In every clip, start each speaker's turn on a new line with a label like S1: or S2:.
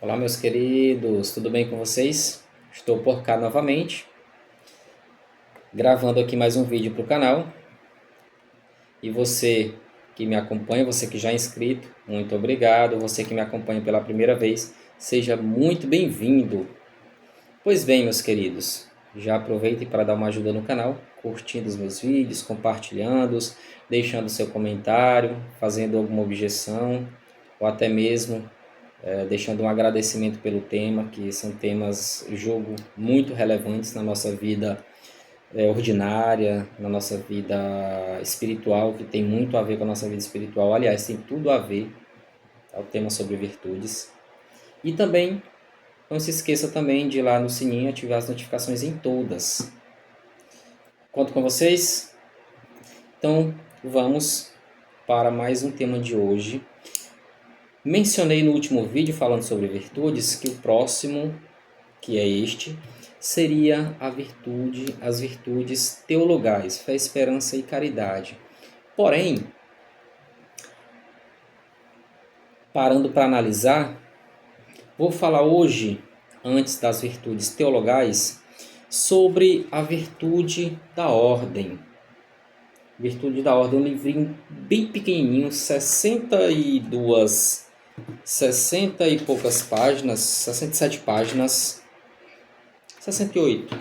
S1: Olá, meus queridos, tudo bem com vocês? Estou por cá novamente, gravando aqui mais um vídeo para o canal. E você que me acompanha, você que já é inscrito, muito obrigado. Você que me acompanha pela primeira vez, seja muito bem-vindo. Pois bem, meus queridos, já aproveite para dar uma ajuda no canal, curtindo os meus vídeos, compartilhando-os, deixando seu comentário, fazendo alguma objeção, ou até mesmo deixando um agradecimento pelo tema, que são temas, julgo, muito relevantes na nossa vida ordinária, na nossa vida espiritual, que tem muito a ver com a nossa vida espiritual. Aliás, tem tudo a ver, tá? O tema sobre virtudes. E também, não se esqueça também de ir lá no sininho e ativar as notificações em todas. Conto com vocês? Então, vamos para mais um tema de hoje. Mencionei no último vídeo, falando sobre virtudes, que o próximo, que é este, seria as virtudes teologais, fé, esperança e caridade. Porém, parando para analisar, vou falar hoje, antes das virtudes teologais, sobre a virtude da ordem. Virtude da ordem é um livrinho bem pequenininho, 60 e poucas páginas, 67 páginas, 68.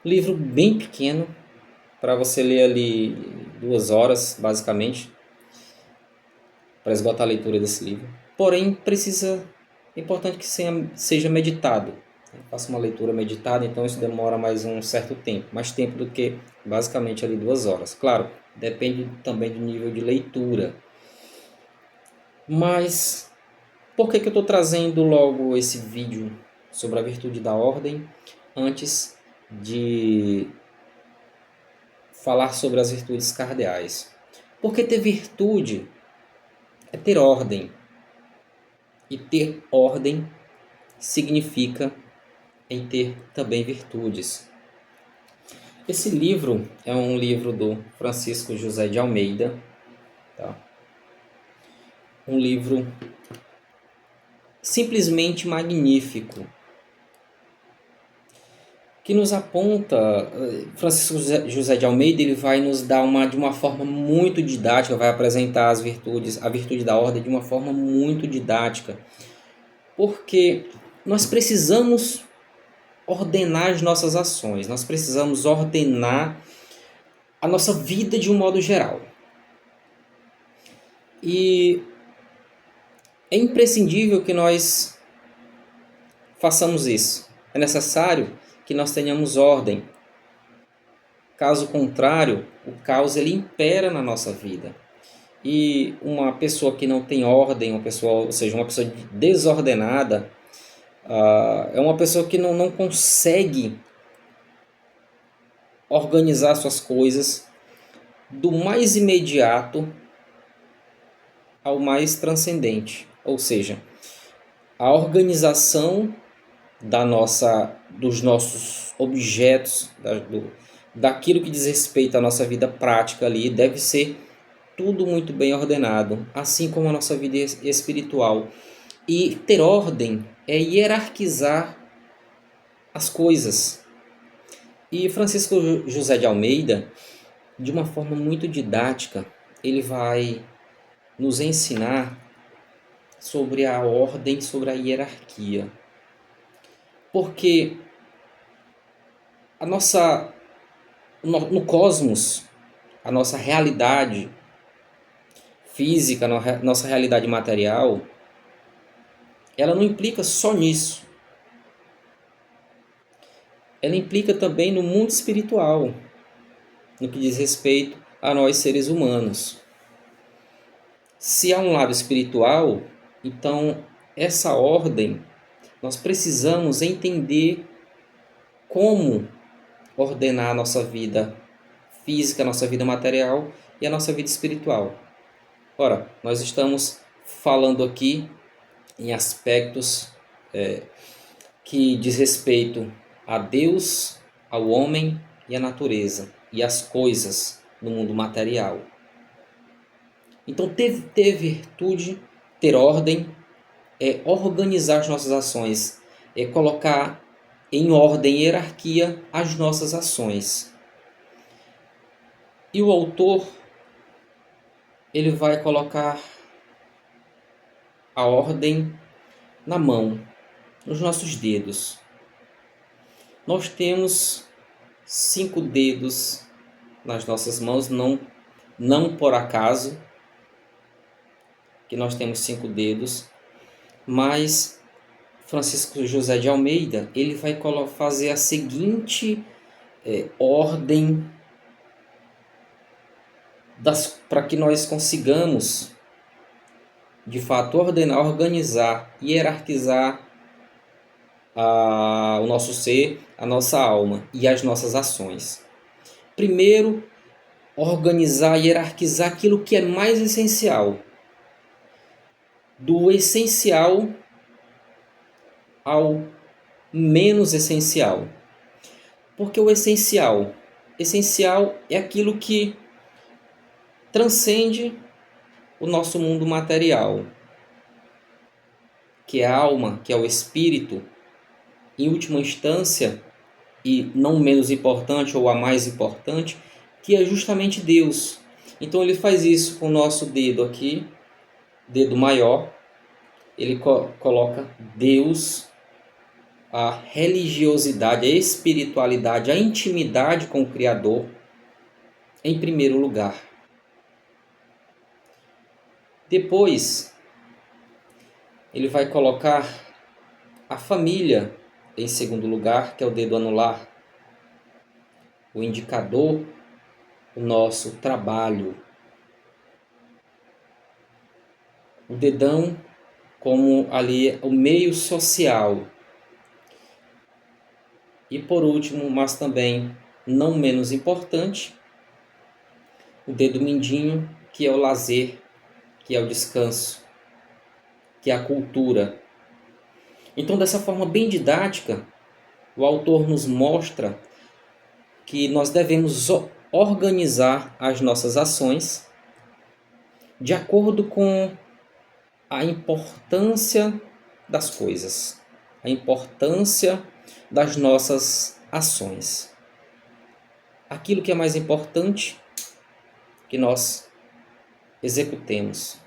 S1: Livro bem pequeno, para você ler ali 2 horas, basicamente, para esgotar a leitura desse livro. Porém, é importante que seja meditado. Faça uma leitura meditada, então isso demora mais um certo tempo, mais tempo do que basicamente ali 2 horas. Claro, depende também do nível de leitura. Mas por que eu estou trazendo logo esse vídeo sobre a virtude da ordem antes de falar sobre as virtudes cardeais? Porque ter virtude é ter ordem. E ter ordem significa em ter também virtudes. Esse livro é um livro do Francisco José de Almeida, tá? Um livro simplesmente magnífico, que nos aponta. Francisco José de Almeida, ele vai nos dar de uma forma muito didática, vai apresentar a virtude da ordem de uma forma muito didática, porque nós precisamos ordenar as nossas ações, nós precisamos ordenar a nossa vida de um modo geral. E é imprescindível que nós façamos isso. É necessário que nós tenhamos ordem. Caso contrário, o caos ele impera na nossa vida. E uma pessoa que não tem ordem, uma pessoa desordenada, é uma pessoa que não consegue organizar suas coisas do mais imediato ao mais transcendente. Ou seja, a organização dos nossos objetos, daquilo que diz respeito à nossa vida prática ali, deve ser tudo muito bem ordenado, assim como a nossa vida espiritual. E ter ordem é hierarquizar as coisas. E Francisco José de Almeida, de uma forma muito didática, ele vai nos ensinar sobre a ordem, sobre a hierarquia. Porque no cosmos, a nossa realidade física, a nossa realidade material, ela não implica só nisso. Ela implica também no mundo espiritual, no que diz respeito a nós seres humanos. Se há um lado espiritual, então essa ordem, nós precisamos entender como ordenar a nossa vida física, a nossa vida material e a nossa vida espiritual. Ora, nós estamos falando aqui em aspectos que diz respeito a Deus, ao homem e à natureza e às coisas no mundo material. Então, ter virtude, ter ordem, é organizar as nossas ações, é colocar em ordem e hierarquia as nossas ações. E o autor, ele vai colocar a ordem na mão, nos nossos dedos. Nós temos 5 dedos nas nossas mãos, não por acaso que nós temos 5 dedos, mas Francisco José de Almeida, ele vai fazer a seguinte ordem para que nós consigamos, de fato, ordenar, organizar, hierarquizar o nosso ser, a nossa alma e as nossas ações. Primeiro, organizar e hierarquizar aquilo que é mais essencial. Do essencial ao menos essencial. Porque o essencial é aquilo que transcende o nosso mundo material, que é a alma, que é o espírito, em última instância, e não menos importante ou a mais importante, que é justamente Deus. Então ele faz isso com o nosso dedo aqui, dedo maior, ele coloca Deus, a religiosidade, a espiritualidade, a intimidade com o Criador em primeiro lugar. Depois, ele vai colocar a família em segundo lugar, que é o dedo anular, o indicador, o nosso trabalho. O dedão como ali o meio social. E por último, mas também não menos importante, o dedo mindinho, que é o lazer, que é o descanso, que é a cultura. Então, dessa forma bem didática, o autor nos mostra que nós devemos organizar as nossas ações de acordo com a importância das coisas, a importância das nossas ações. Aquilo que é mais importante que nós executemos.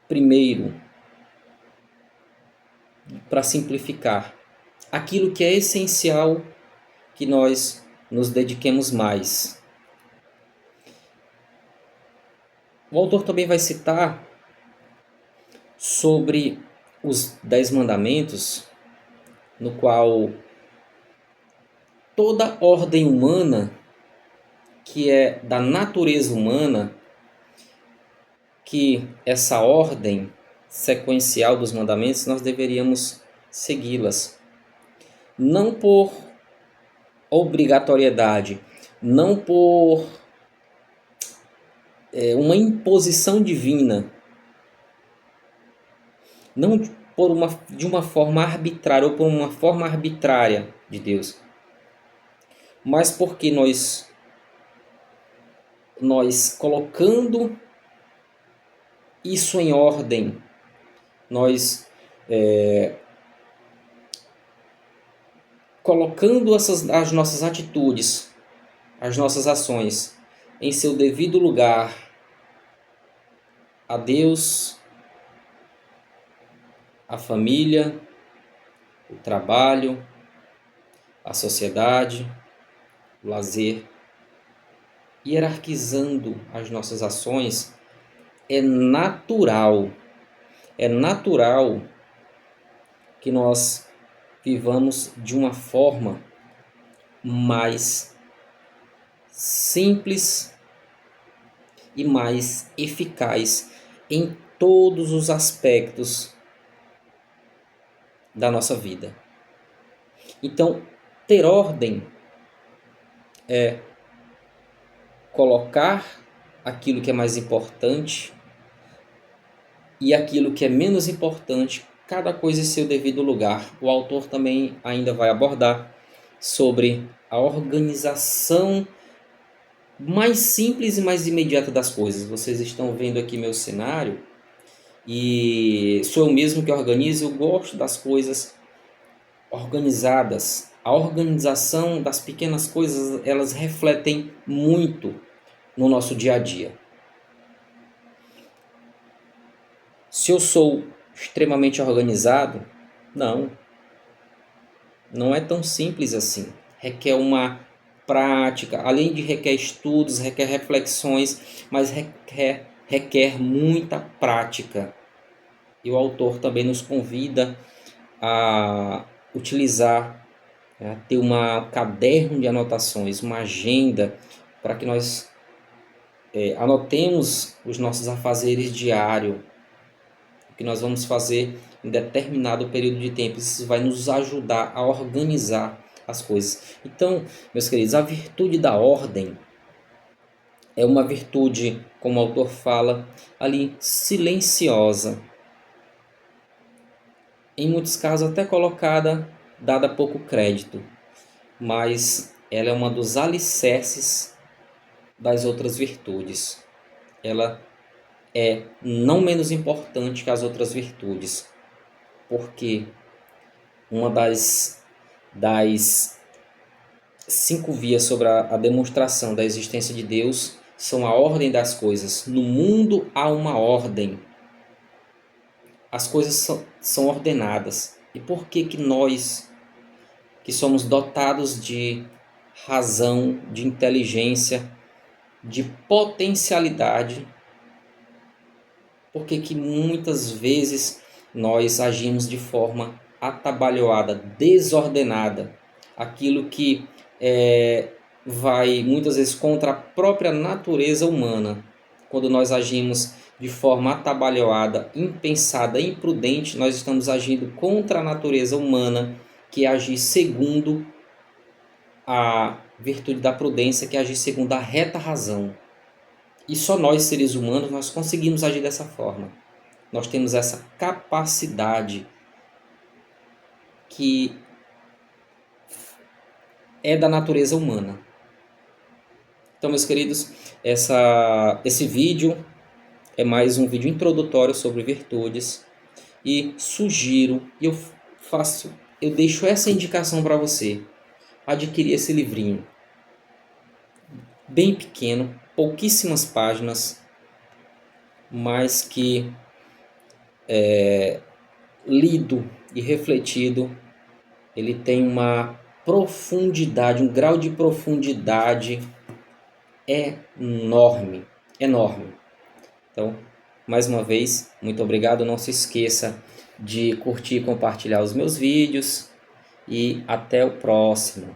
S1: Primeiro, para simplificar, aquilo que é essencial que nós nos dediquemos mais. O autor também vai citar sobre os 10 mandamentos, no qual toda ordem humana, que é da natureza humana, que essa ordem sequencial dos mandamentos, nós deveríamos segui-las. Não por obrigatoriedade, não por uma imposição divina, não de uma forma arbitrária ou por uma forma arbitrária de Deus, mas porque nós colocando isso em ordem, nós colocando as nossas atitudes, as nossas ações em seu devido lugar, a Deus, a família, o trabalho, a sociedade, o lazer, hierarquizando as nossas ações, é natural que nós vivamos de uma forma mais simples e mais eficaz em todos os aspectos da nossa vida. Então, ter ordem é colocar aquilo que é mais importante e aquilo que é menos importante, cada coisa em seu devido lugar. O autor também ainda vai abordar sobre a organização mais simples e mais imediata das coisas. Vocês estão vendo aqui meu cenário e sou eu mesmo que organizo. Eu gosto das coisas organizadas. A organização das pequenas coisas, elas refletem muito no nosso dia a dia. Se eu sou extremamente organizado, não, não é tão simples assim. Requer uma prática, além de requer estudos, requer reflexões, mas requer muita prática. E o autor também nos convida a utilizar, a ter um caderno de anotações, uma agenda, para que nós anotemos os nossos afazeres diários, o que nós vamos fazer em determinado período de tempo. Isso vai nos ajudar a organizar as coisas. Então, meus queridos, a virtude da ordem é uma virtude, como o autor fala, ali silenciosa, em muitos casos até colocada, dada pouco crédito, mas ela é uma dos alicerces das outras virtudes. Ela é não menos importante que as outras virtudes, porque uma das 5 vias sobre a demonstração da existência de Deus são a ordem das coisas. No mundo há uma ordem. As coisas são ordenadas. E por que que nós, que somos dotados de razão, de inteligência, de potencialidade, por que que muitas vezes nós agimos de forma atabalhoada, desordenada, aquilo que vai muitas vezes contra a própria natureza humana? Quando nós agimos de forma atabalhoada, impensada, imprudente, nós estamos agindo contra a natureza humana, que é agir segundo a virtude da prudência, que é agir segundo a reta razão. E só nós, seres humanos, nós conseguimos agir dessa forma. Nós temos essa capacidade que é da natureza humana. Então, meus queridos, esse vídeo é mais um vídeo introdutório sobre virtudes. E sugiro, eu deixo essa indicação para você. Adquirir esse livrinho. Bem pequeno, pouquíssimas páginas, mas que lido e refletido, ele tem uma profundidade, um grau de profundidade enorme, enorme. Então, mais uma vez, muito obrigado. Não se esqueça de curtir e compartilhar os meus vídeos e até o próximo.